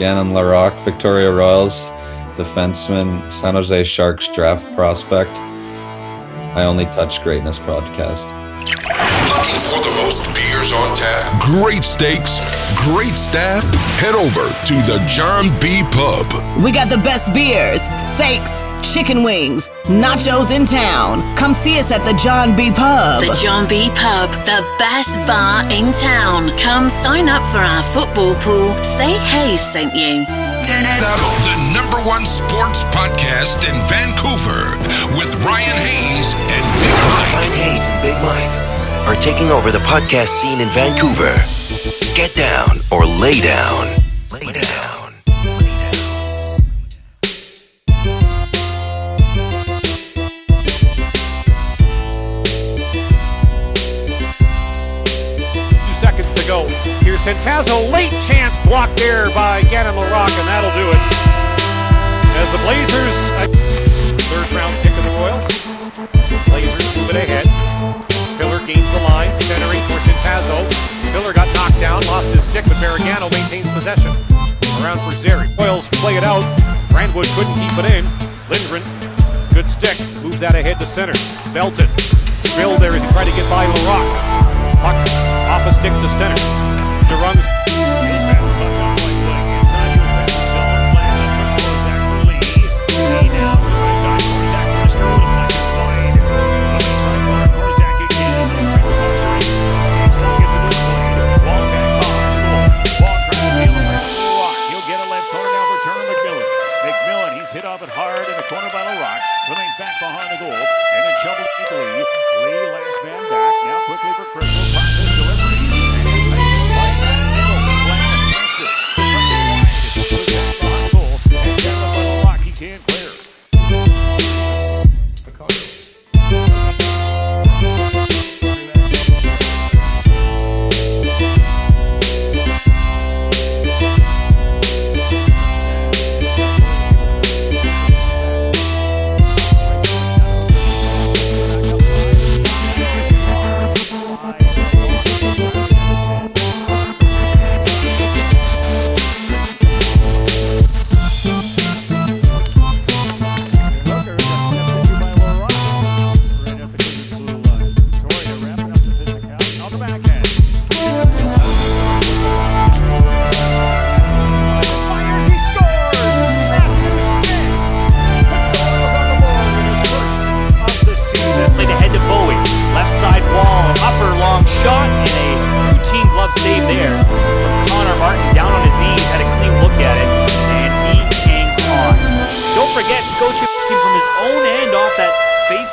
Gannon, Laroque, Victoria Royals, defenseman, San Jose Sharks draft prospect. I Only Touch Greatness podcast. Looking for the most beers on tap? Great steaks, great staff? Head over to the John B. Pub. We got the best beers, steaks, chicken wings, nachos in town. Come see us at the John B. Pub. The John B. Pub, the best bar in town. Come sign up for our football pool. Say Hayes sent you. The #1 sports podcast in Vancouver with Ryan Hayes and Big Mike. Ryan Hayes and Big Mike are taking over the podcast scene in Vancouver. Get down or lay down. Lay down. 2 seconds to go. Here's Centazzo, late chance blocked there by Gannon, Laroque, and that'll do it. As the Blazers, third round pick of the Royals. Blazers move it ahead. Miller gains the line, centering for Centazzo. Miller got knocked down, lost his stick, but Maragano maintains possession. Around for Zeri. Royals play it out. Brandwood couldn't keep it in. Lindgren, good stick, moves that ahead to center. Belton, spilled there as he tried to get by Laroque. Puck off a stick to center. DeRung's hit off it hard in the corner by Laroque. Remains back behind the goal. And then shoveled into Lee. Lee, last man back. Now quickly for Crystal. Process delivery. And down by Laroque. He can't clear.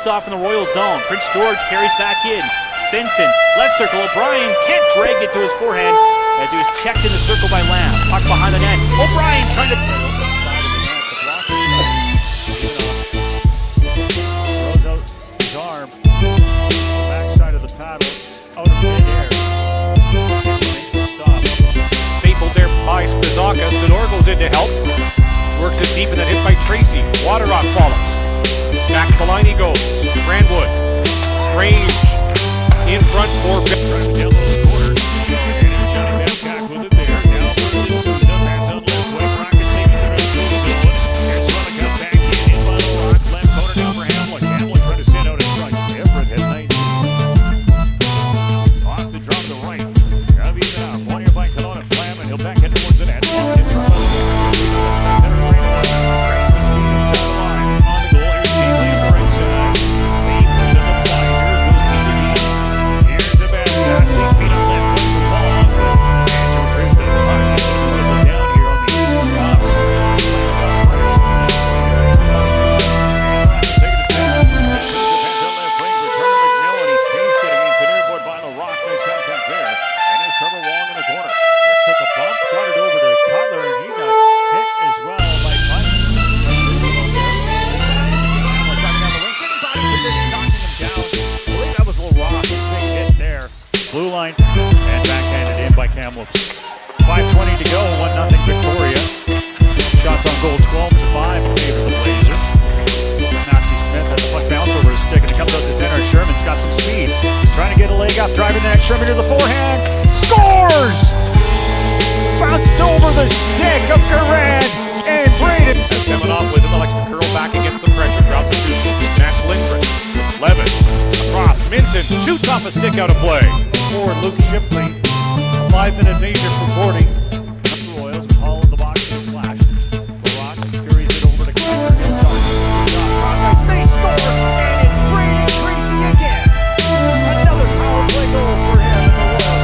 Off in the Royal zone. Prince George carries back in. Svensson, left circle. O'Brien can't drag it to his forehand as he was checked in the circle by Lamb. Puck behind the net. O'Brien trying to... Throws out his arm. Backside of the paddle. Out of midair. Stop. Stapled there by Spizaka. Sidor goes in to help. Works it deep and then hit by Tracy. Waterrock follows. Back the line he goes. Brandwood. Strange. In front for Down the corner. And Johnny Babcock with it there. Now for the Sousa. Pass out left. White Rocket taking the rest of the zone. And Swallow back in by Svensson shoots off a stick out of play. For Luke Shipley, a 5-minute major for Gordy. The Royals all in the box for the slash. Laroque scurries it over to Cooper. Cross ice, they score, and it's Brady Tracy again. Another power play goal for him and the Royals.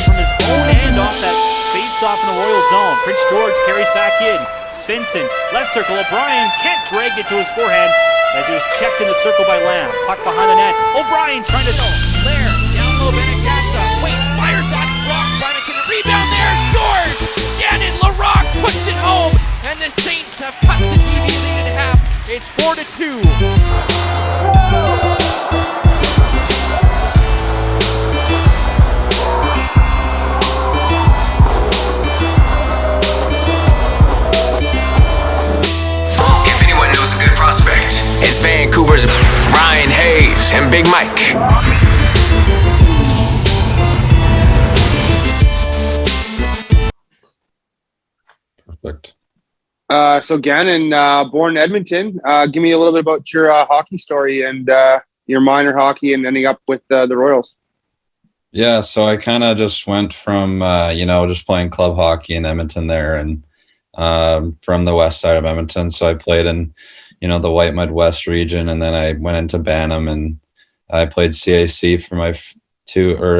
From his own end off that face-off in the Royal zone. Prince George carries back in. Svensson, left circle. O'Brien can't drag it to his forehand as he was checked in the circle by Lamb. Puck behind the net. O'Brien trying to go. Blair, down low, Benegata. Wait, fires on block. Can rebound there. George! Gannon, Laroque puts it home. And the Saints have cut the TV lead in half. It's 4-2. Prospect is Vancouver's Ryan Hayes and Big Mike. Perfect. So Gannon, born in Edmonton. Give me a little bit about your hockey story and your minor hockey and ending up with the Royals. Yeah, so I kind of just went from just playing club hockey in Edmonton there, and from the west side of Edmonton. So I played in the White Mud West region, and then I went into Bantam, and I played CAC for I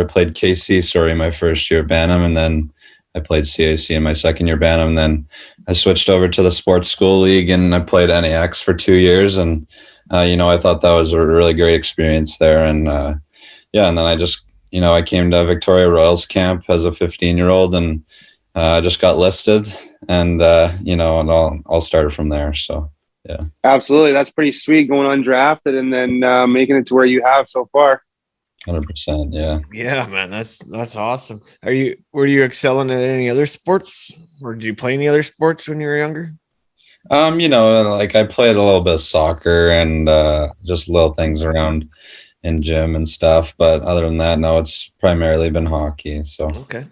played KC, my first year at Bantam, and then I played CAC in my second year Bantam, and then I switched over to the Sports School League, and I played NAX for 2 years, and I thought that was a really great experience there, and and then I just I came to Victoria Royals camp as a 15-year-old, and I just got listed, and and all started from there. So. Yeah, absolutely. That's pretty sweet, going undrafted and then making it to where you have so far. 100%. Yeah. Yeah, man, that's awesome. Were you excelling at any other sports, or did you play any other sports when you were younger? I played a little bit of soccer and just little things around in gym and stuff. But other than that, no, it's primarily been hockey. So okay.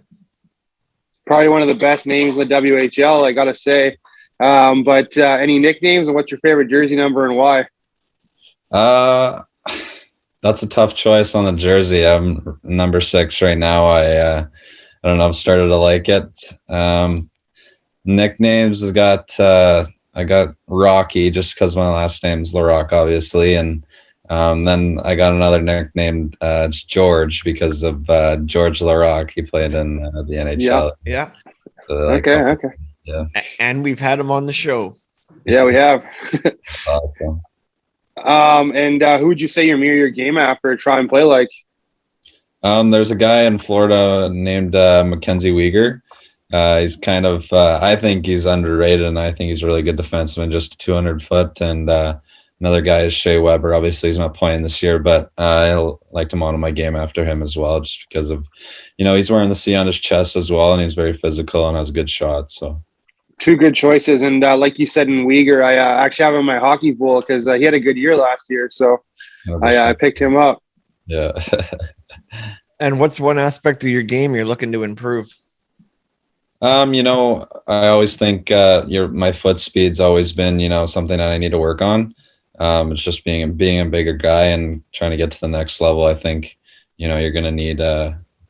Probably one of the best names in the WHL, I gotta say. But any nicknames, and what's your favorite jersey number and why? That's a tough choice on the jersey. I'm number 6 right now. I don't know. I've started to like it. Nicknames, I got Rocky just because my last name's Laroque, obviously, and then I got another nickname. It's George because of George Laroque. He played in the NHL. Yeah. So okay. Yeah. And we've had him on the show. Yeah, we have. Awesome. And who would you say you mirror your game after, try and play like? There's a guy in Florida named Mackenzie Weegar. He's kind of, I think he's underrated, and I think he's a really good defenseman, just 200 foot. And another guy is Shea Weber. Obviously, he's not playing this year, but I like to model my game after him as well, just because of, he's wearing the C on his chest as well, and he's very physical and has a good shot. So. Two good choices. And like you said in Weegar, I actually have him in my hockey pool because he had a good year last year. So I picked him up. Yeah. And what's one aspect of your game you're looking to improve? I always think my foot speed's always been, something that I need to work on. It's just being a bigger guy and trying to get to the next level. I think, you're going to need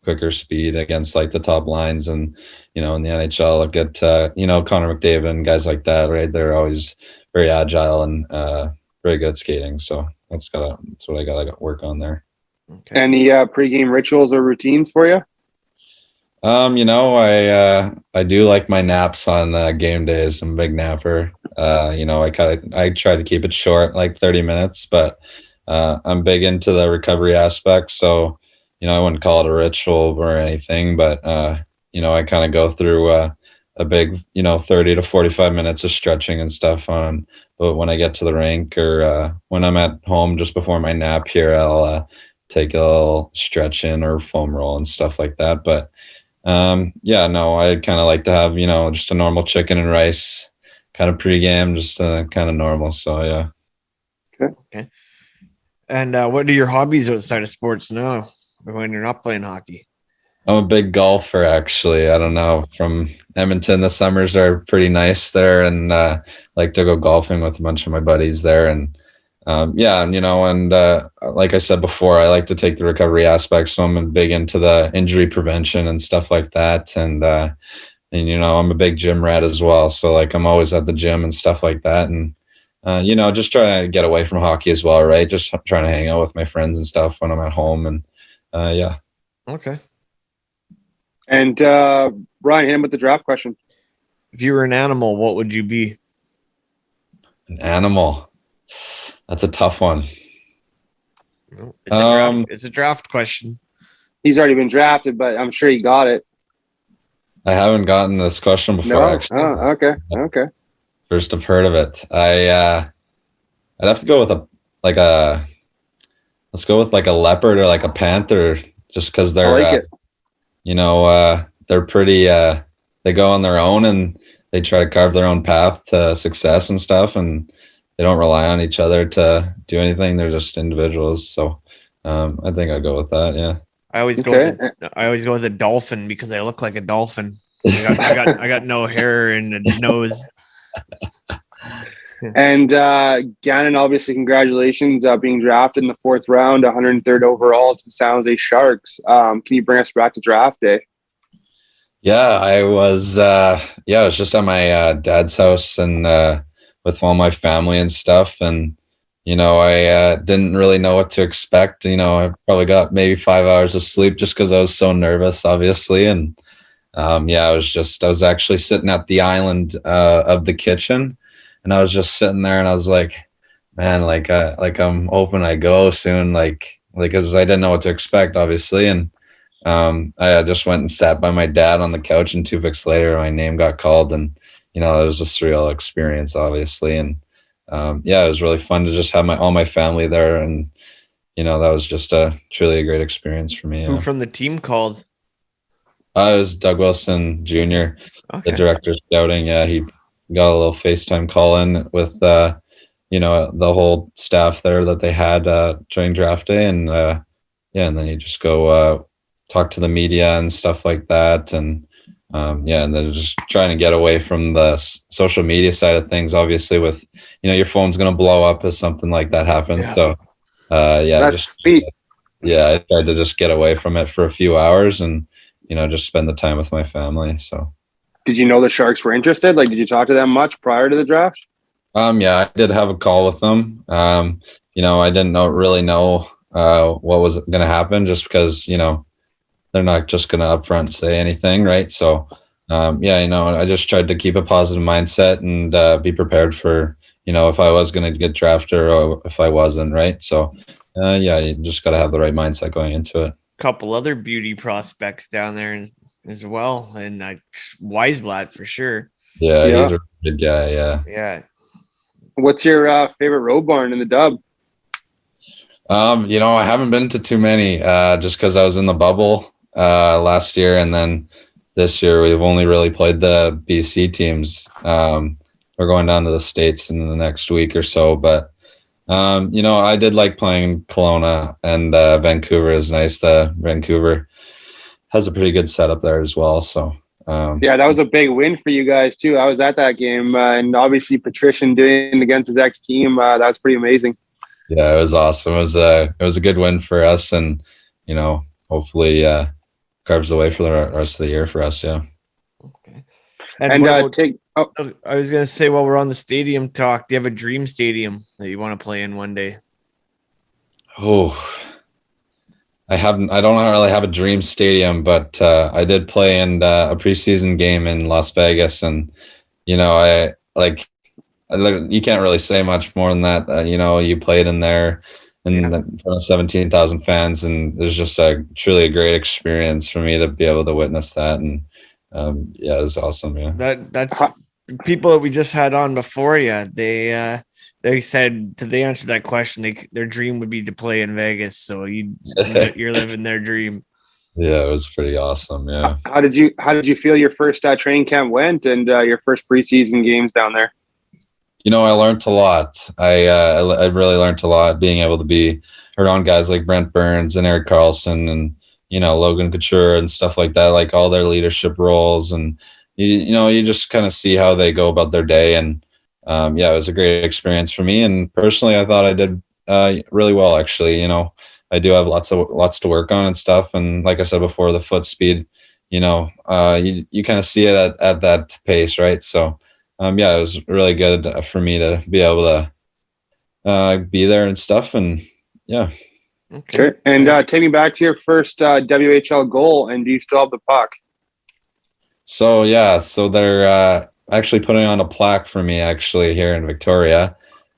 quicker speed against like the top lines, and in the NHL, look at Connor McDavid and guys like that, right? They're always very agile and very good skating. So that's what I gotta work on there. Okay. Any pregame rituals or routines for you? I do like my naps on game days. I'm a big napper. I try to keep it short, like 30 minutes, but I'm big into the recovery aspect. So, I wouldn't call it a ritual or anything, but, I kind of go through a big, 30 to 45 minutes of stretching and stuff but when I get to the rink or when I'm at home just before my nap here, I'll take a little stretch in or foam roll and stuff like that. But I kind of like to have, just a normal chicken and rice kind of pregame, just kind of normal. So, yeah. Okay. And what are your hobbies outside of sports now when you're not playing hockey? I'm a big golfer, actually. I don't know. From Edmonton, the summers are pretty nice there, and like to go golfing with a bunch of my buddies there. And yeah, and like I said before, I like to take the recovery aspect, so I'm big into the injury prevention and stuff like that. And I'm a big gym rat as well, so like I'm always at the gym and stuff like that. And just trying to get away from hockey as well, right? Just trying to hang out with my friends and stuff when I'm at home, and yeah. Okay. And Ryan, hit him with the draft question. If you were an animal, what would you be? An animal. That's a tough one. It's a draft question. He's already been drafted, but I'm sure he got it. I haven't gotten this question before, actually. Oh, okay. First I've heard of it. I'd have to go with let's go with like a leopard or like a panther, just because they're I like it. they're pretty they go on their own and they try to carve their own path to success and stuff, and they don't rely on each other to do anything. They're just individuals. So I think I'd go with that. Yeah. I always go with a dolphin because I look like a dolphin. I got no hair and a nose. And Gannon, obviously, congratulations being drafted in the 4th round, 103rd overall to the San Jose Sharks. Can you bring us back to draft day? Yeah, I was just at my dad's house and with all my family and stuff, and I didn't really know what to expect. I probably got maybe 5 hours of sleep just because I was so nervous, obviously. And I was actually sitting at the island of the kitchen, and I was just sitting there, and I was like, man, like I'm hoping I go soon, like because I didn't know what to expect, obviously. And I just went and sat by my dad on the couch, and 2 weeks later, my name got called, and it was a surreal experience, obviously. And it was really fun to just have all my family there, and that was just truly a great experience for me. Who from the team called? It was Doug Wilson Jr., the director of scouting. Yeah, he got a little FaceTime call in with the whole staff there that they had during draft day, and and then you just go talk to the media and stuff like that, and and then just trying to get away from the social media side of things. Obviously, with your phone's going to blow up if something like that happens. Yeah. So that's sweet. I tried to just get away from it for a few hours and just spend the time with my family. So, did you know the Sharks were interested? Like, did you talk to them much prior to the draft? I did have a call with them. I didn't really know what was going to happen, just because they're not just going to upfront say anything, right? So, I just tried to keep a positive mindset and be prepared for, if I was going to get drafted or if I wasn't, right? So, you just got to have the right mindset going into it. Couple other beauty prospects down there as well, and Weisblatt for sure. Yeah, he's a good guy. Yeah. What's your favorite road barn in the Dub? I haven't been to too many just because I was in the bubble last year, and then this year we've only really played the BC teams. We're going down to the States in the next week or so, but I did like playing Kelowna, and Vancouver is nice. Vancouver has a pretty good setup there as well. So that was a big win for you guys too. I was at that game, and obviously Patrician doing against his ex team. That was pretty amazing. Yeah, it was awesome. It was a good win for us, and hopefully carves the way for the rest of the year for us. Yeah. Okay. And I was gonna say, while we're on the stadium talk, do you have a dream stadium that you want to play in one day? Oh, I don't really have a dream stadium, but I did play in a preseason game in Las Vegas, and you can't really say much more than that. You played in there in front of 17,000 fans, and there's just truly a great experience for me to be able to witness that. And it was awesome. Yeah, that's people that we just had on before you. They said they answered that question. Their dream would be to play in Vegas. So you're living their dream. Yeah, it was pretty awesome. Yeah. How did you feel your first training camp went, and your first preseason games down there? I learned a lot. I really learned a lot being able to be around guys like Brent Burns and Eric Carlson, and Logan Couture and stuff like that, like all their leadership roles. And, you just kind of see how they go about their day. And it was a great experience for me. And personally, I thought I did really well, actually. I do have lots to work on and stuff. And like I said before, the foot speed, you kind of see it at that pace, right? So, it was really good for me to be able to be there and stuff. And yeah. Okay. And take me back to your first WHL goal. And do you still have the puck? So they're actually putting on a plaque for me actually here in Victoria.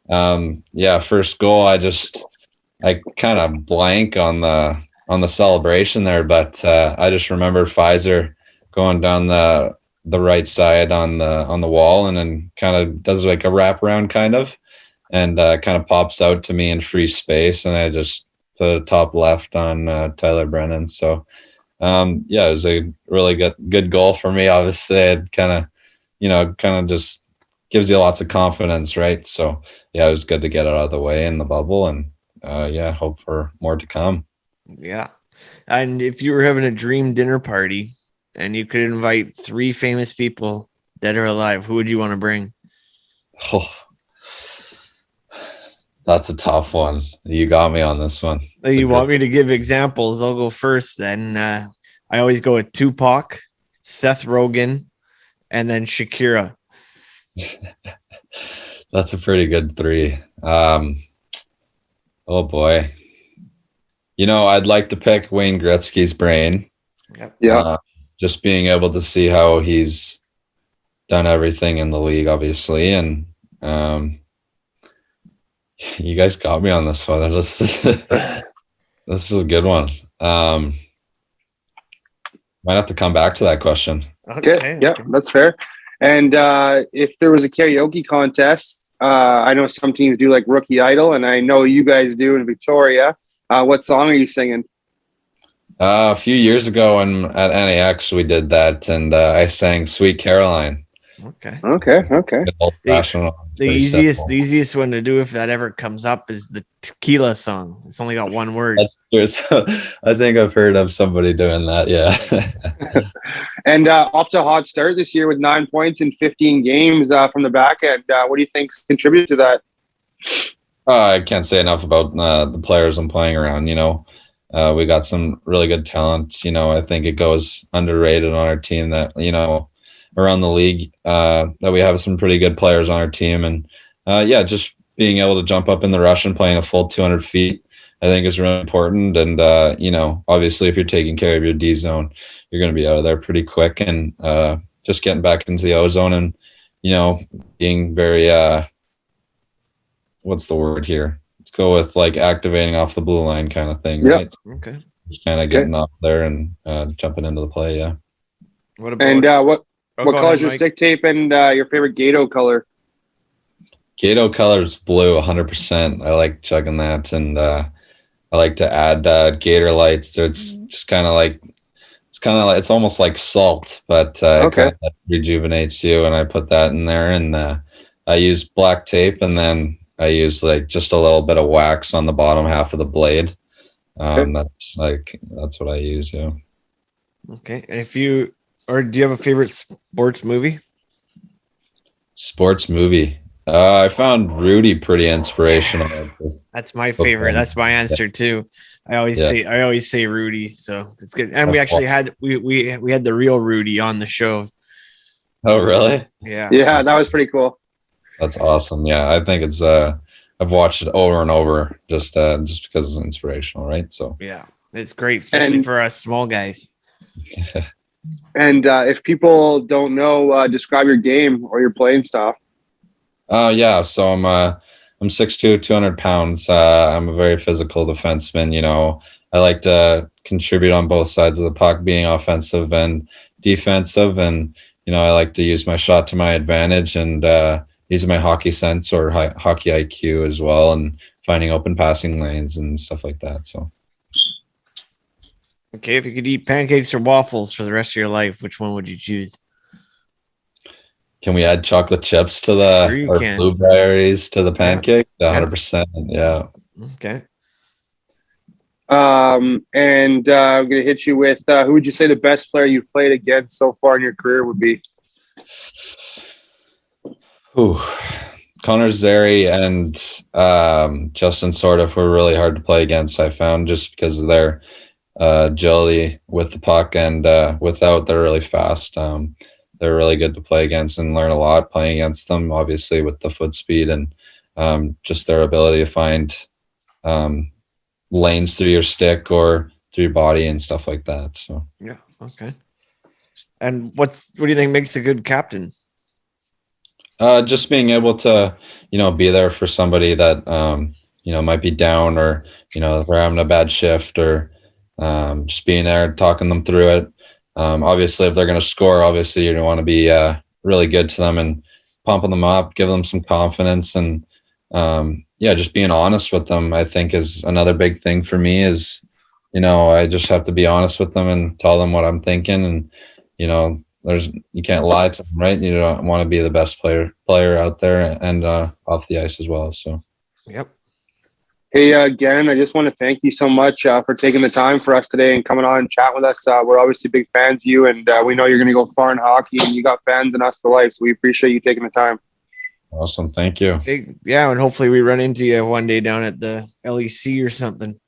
First goal, I kind of blank on the celebration there, but I just remember Pfizer going down the right side on the wall and then kind of does like a wraparound kind of, and kind of pops out to me in free space, and I just put a top left on Tyler Brennan. So it was a really good goal for me. Obviously, it kind of just gives you lots of confidence, right? So it was good to get it out of the way in the bubble, and hope for more to come. Yeah. And if you were having a dream dinner party and you could invite 3 famous people, dead or alive, who would you want to bring? Oh, that's a tough one. You got me on this one. You want me to give examples? I'll go first then. I always go with Tupac, Seth Rogen, and then Shakira. That's a pretty good 3. Oh boy. I'd like to pick Wayne Gretzky's brain. Yeah. Just being able to see how he's done everything in the league, obviously. And you guys got me on this one. This is a good one. Might have to come back to that question. Okay. Yeah, that's fair. And if there was a karaoke contest, I know some teams do like Rookie Idol, and I know you guys do in Victoria. What song are you singing? A few years ago at NAX, we did that, and I sang Sweet Caroline. Okay. The easiest one to do if that ever comes up is the Tequila song. It's only got one word. I think I've heard of somebody doing that. Yeah. And off to a hot start this year with 9 points in 15 games from the back end. What do you think's contributed to that? I can't say enough about the players I'm playing around. We got some really good talent. I think it goes underrated on our team that, around the league, that we have some pretty good players on our team. And just being able to jump up in the rush and playing a full 200 feet, I think is really important. And, obviously if you're taking care of your D zone, you're going to be out of there pretty quick. And just getting back into the O zone and, being very, what's the word here? Let's go with like activating off the blue line kind of thing, right? Okay. Kind of getting up there and jumping into the play, yeah. What color is your stick tape and your favorite Gato color? Gato color is blue, 100%. I like chugging that, and I like to add Gator lights. So it's just kind of like it's almost like salt, but it kind of rejuvenates you. And I put that in there, and I use black tape, and then I use like just a little bit of wax on the bottom half of the blade. That's what I use. Yeah. Okay. And do you have a favorite sports movie? Sports movie. I found Rudy pretty inspirational. That's my favorite. That's my answer too. I always say Rudy, so it's good. And we actually had we had the real Rudy on the show. Oh, really? Yeah. Yeah, that was pretty cool. That's awesome. Yeah, I think it's I've watched it over and over just because it's inspirational, right? So yeah, it's great, especially for us small guys. And if people don't know, describe your game or your playing style. So I'm 6'2", 200 pounds. I'm a very physical defenseman. I like to contribute on both sides of the puck, being offensive and defensive, and I like to use my shot to my advantage and using my hockey sense or hockey IQ as well, and finding open passing lanes and stuff like that. So, okay, if you could eat pancakes or waffles for the rest of your life, which one would you choose? Can we add chocolate chips to or blueberries to the pancake? 100%. Yeah. Okay. And I'm going to hit you with who would you say the best player you've played against so far in your career would be? Ooh. Connor Zary and Justin Sordoff were really hard to play against, I found, just because of their agility with the puck, and without, they're really fast. They're really good to play against and learn a lot playing against them, obviously, with the foot speed and just their ability to find lanes through your stick or through your body and stuff like that. So yeah, okay. And what do you think makes a good captain? Just being able to, be there for somebody that, might be down, or, they're having a bad shift, or just being there, talking them through it. Obviously, if they're going to score, obviously you want to be really good to them and pumping them up, give them some confidence. And just being honest with them, I think, is another big thing for me is, I just have to be honest with them and tell them what I'm thinking. And, you can't lie to them, right? You don't want to be the best player out there and off the ice as well. So, yep. Hey, Gannon, I just want to thank you so much for taking the time for us today and coming on and chat with us. We're obviously big fans of you, and we know you're going to go far in hockey, and you got fans in us for life. So we appreciate you taking the time. Awesome. Thank you. Yeah. And hopefully we run into you one day down at the LEC or something.